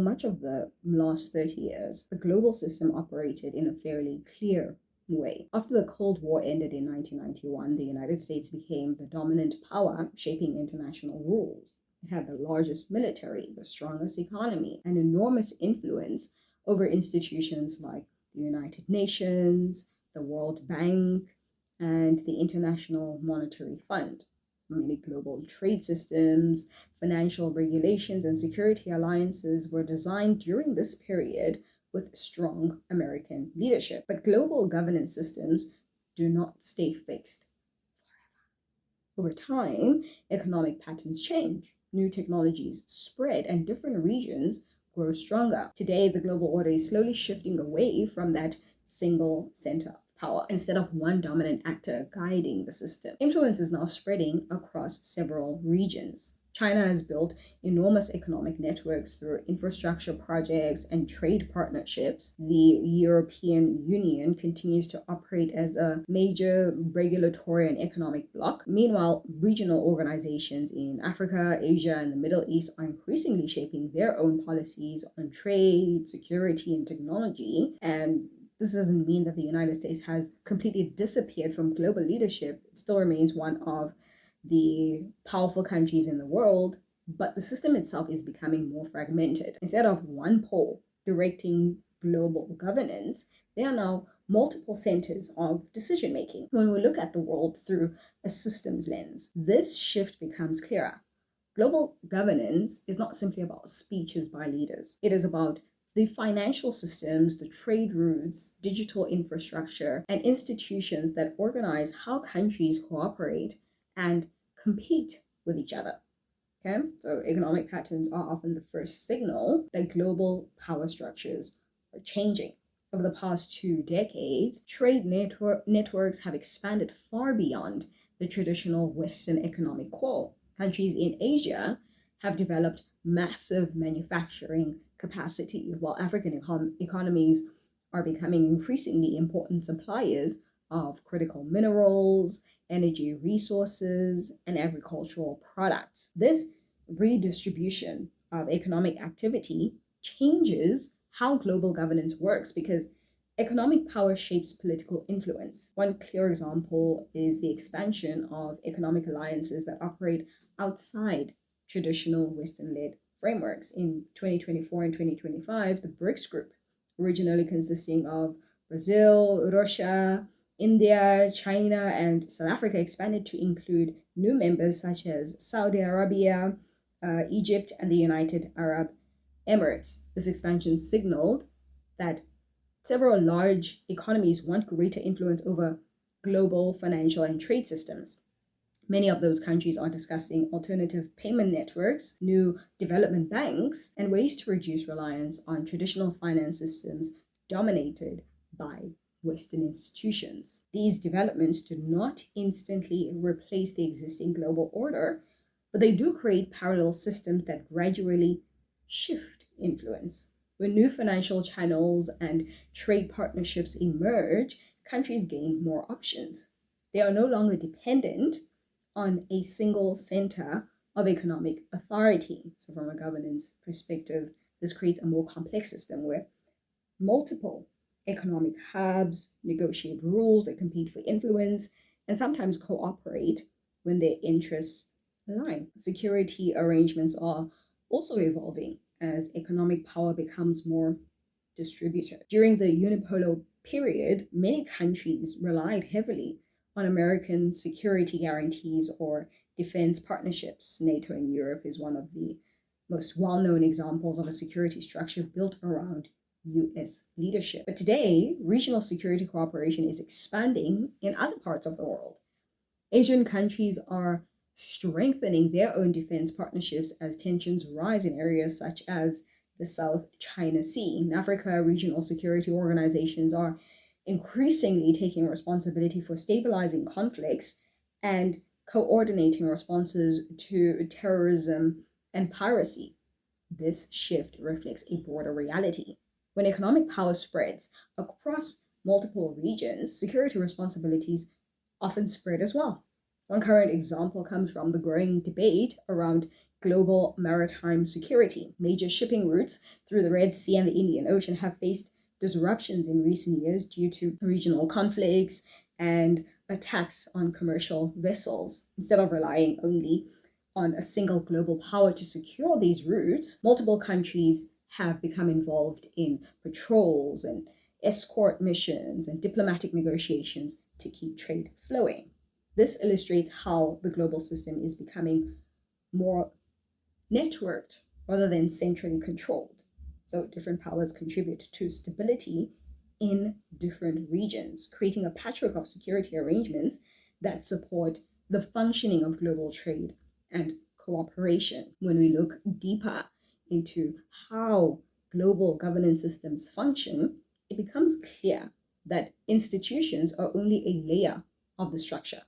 much of the last 30 years, the global system operated in a fairly clear way. After the Cold War ended in 1991, the United States became the dominant power shaping international rules. It had the largest military, the strongest economy, and enormous influence over institutions like the United Nations, the World Bank, and the International Monetary Fund. Many global trade systems, financial regulations, and security alliances were designed during this period with strong American leadership. But global governance systems do not stay fixed forever. Over time, economic patterns change, new technologies spread, and different regions grow stronger. Today, the global order is slowly shifting away from that single center of power. Instead of one dominant actor guiding the system, influence is now spreading across several regions. China has built enormous economic networks through infrastructure projects and trade partnerships. The European Union continues to operate as a major regulatory and economic bloc. Meanwhile, regional organizations in Africa, Asia, and the Middle East are increasingly shaping their own policies on trade, security, and technology. And this doesn't mean that the United States has completely disappeared from global leadership. It still remains one of the powerful countries in the world, but the system itself is becoming more fragmented. Instead of one pole directing global governance, there are now multiple centers of decision making. When we look at the world through a systems lens, this shift becomes clearer. Global governance is not simply about speeches by leaders. It is about the financial systems, the trade routes, digital infrastructure, and institutions that organize how countries cooperate and compete with each other. Okay, so economic patterns are often the first signal that global power structures are changing. Over the past 2 decades, trade networks have expanded far beyond the traditional Western economic core. Countries in Asia have developed massive manufacturing capacity, while African economies are becoming increasingly important suppliers of critical minerals, energy resources, and agricultural products. This redistribution of economic activity changes how global governance works because economic power shapes political influence. One clear example is the expansion of economic alliances that operate outside traditional Western-led frameworks. In 2024 and 2025, the BRICS group, originally consisting of Brazil, Russia, India, China, and South Africa, expanded to include new members such as Saudi Arabia, Egypt, and the United Arab Emirates. This expansion signaled that several large economies want greater influence over global financial and trade systems. Many of those countries are discussing alternative payment networks, new development banks, and ways to reduce reliance on traditional finance systems dominated by Western institutions. These developments do not instantly replace the existing global order, but they do create parallel systems that gradually shift influence. When new financial channels and trade partnerships emerge, countries gain more options. They are no longer dependent on a single center of economic authority. So from a governance perspective, this creates a more complex system where multiple economic hubs negotiate rules that compete for influence and sometimes cooperate when their interests align. Security arrangements are also evolving as economic power becomes more distributed. During the unipolar period, many countries relied heavily on American security guarantees or defense partnerships. NATO in Europe is one of the most well-known examples of a security structure built around US leadership. But today, regional security cooperation is expanding in other parts of the world. Asian countries are strengthening their own defense partnerships as tensions rise in areas such as the South China Sea. In Africa, regional security organizations are increasingly taking responsibility for stabilizing conflicts and coordinating responses to terrorism and piracy. This shift reflects a broader reality. When economic power spreads across multiple regions, security responsibilities often spread as well. One current example comes from the growing debate around global maritime security. Major shipping routes through the Red Sea and the Indian Ocean have faced disruptions in recent years due to regional conflicts and attacks on commercial vessels. Instead of relying only on a single global power to secure these routes, multiple countries have become involved in patrols and escort missions and diplomatic negotiations to keep trade flowing. This illustrates how the global system is becoming more networked rather than centrally controlled. So different powers contribute to stability in different regions, creating a patchwork of security arrangements that support the functioning of global trade and cooperation. When we look deeper into how global governance systems function, it becomes clear that institutions are only a layer of the structure.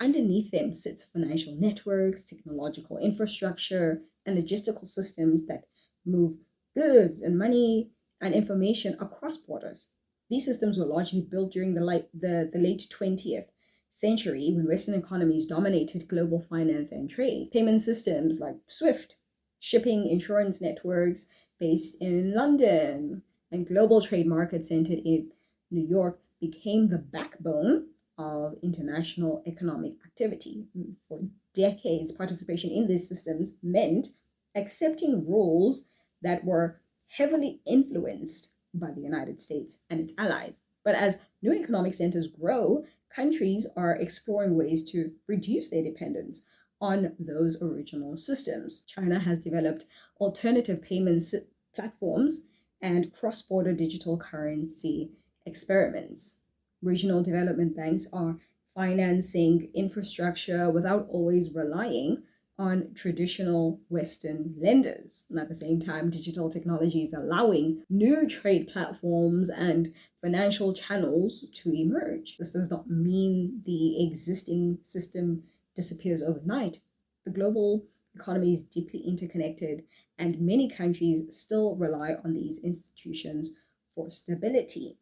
Underneath them sits financial networks, technological infrastructure, and logistical systems that move goods and money and information across borders. These systems were largely built during the late 20th century when Western economies dominated global finance and trade. Payment systems like SWIFT, shipping insurance networks based in London, and global trade markets centered in New York became the backbone of international economic activity. For decades, participation in these systems meant accepting rules that were heavily influenced by the United States and its allies. But as new economic centers grow, countries are exploring ways to reduce their dependence on those original systems. China has developed alternative payments platforms and cross-border digital currency experiments. Regional development banks are financing infrastructure without always relying on traditional Western lenders. And at the same time, digital technology is allowing new trade platforms and financial channels to emerge. This does not mean the existing system disappears overnight. The global economy is deeply interconnected, and many countries still rely on these institutions for stability.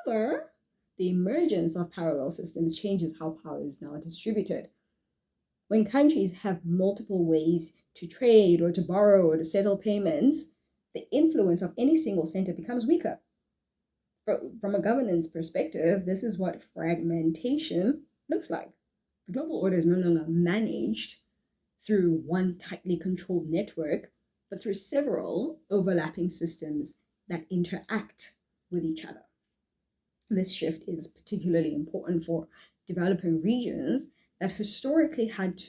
However, the emergence of parallel systems changes how power is now distributed. When countries have multiple ways to trade or to borrow or to settle payments, the influence of any single center becomes weaker. From a governance perspective, this is what fragmentation looks like. The global order is no longer managed through one tightly controlled network, but through several overlapping systems that interact with each other. This shift is particularly important for developing regions that historically had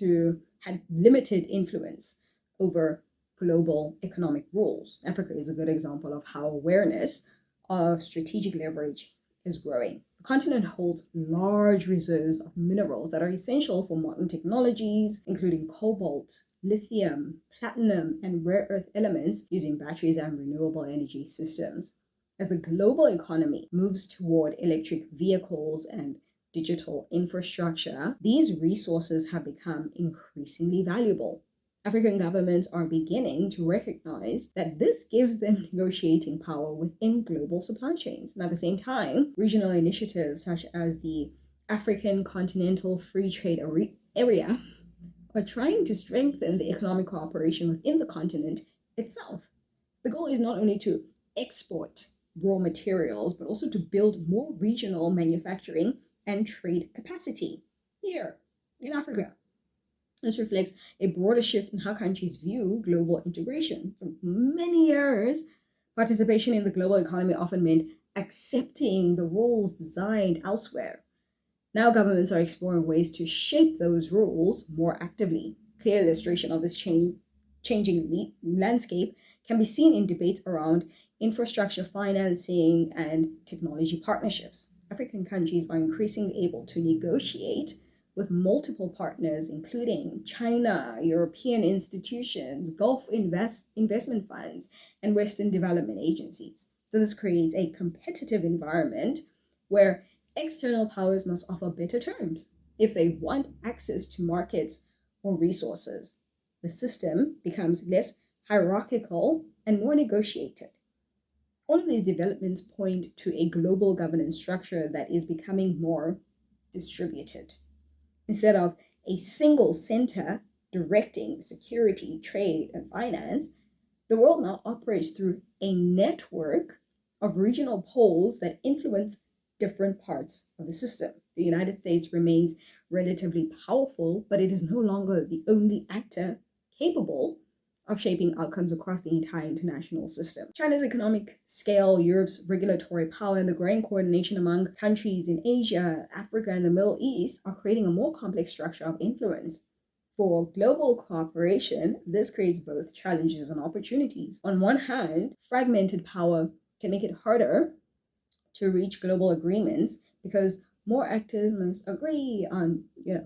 limited influence over global economic rules. Africa is a good example of how awareness of strategic leverage is growing. The continent holds large reserves of minerals that are essential for modern technologies, including cobalt, lithium, platinum, and rare earth elements using batteries and renewable energy systems. As the global economy moves toward electric vehicles and digital infrastructure, these resources have become increasingly valuable. African governments are beginning to recognize that this gives them negotiating power within global supply chains. And at the same time, regional initiatives such as the African Continental Free Trade Area are trying to strengthen the economic cooperation within the continent itself. The goal is not only to export raw materials, but also to build more regional manufacturing and trade capacity here in Africa. This reflects a broader shift in how countries view global integration. So many years, participation in the global economy often meant accepting the rules designed elsewhere. Now governments are exploring ways to shape those rules more actively. Clear illustration of this changing landscape can be seen in debates around infrastructure financing and technology partnerships. African countries are increasingly able to negotiate with multiple partners, including China, European institutions, Gulf investment funds, and Western development agencies. So this creates a competitive environment where external powers must offer better terms if they want access to markets or resources. The system becomes less hierarchical and more negotiated. All of these developments point to a global governance structure that is becoming more distributed. Instead of a single center directing security, trade, and finance, the world now operates through a network of regional poles that influence different parts of the system. The United States remains relatively powerful, but it is no longer the only actor capable of shaping outcomes across the entire international system. China's economic scale, Europe's regulatory power, and the growing coordination among countries in Asia, Africa, and the Middle East are creating a more complex structure of influence. For global cooperation, this creates both challenges and opportunities. On one hand, fragmented power can make it harder to reach global agreements because more actors must agree on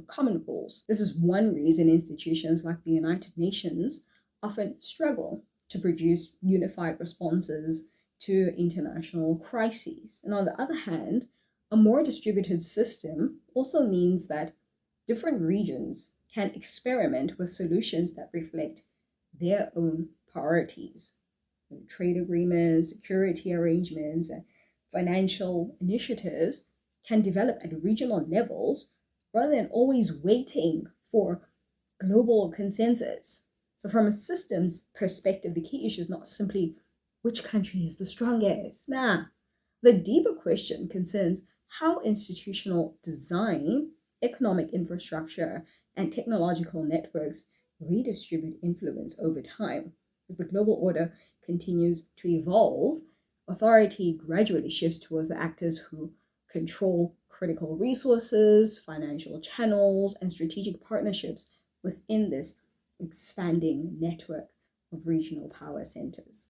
common rules. This is one reason institutions like the United Nations often struggle to produce unified responses to international crises. And on the other hand, a more distributed system also means that different regions can experiment with solutions that reflect their own priorities. Trade agreements, security arrangements, and financial initiatives can develop at regional levels rather than always waiting for global consensus. So, from a systems perspective, the key issue is not simply which country is the strongest. The deeper question concerns how institutional design, economic infrastructure, and technological networks redistribute influence over time. As the global order continues to evolve, authority gradually shifts towards the actors who control critical resources, financial channels, and strategic partnerships within this expanding network of regional power centers.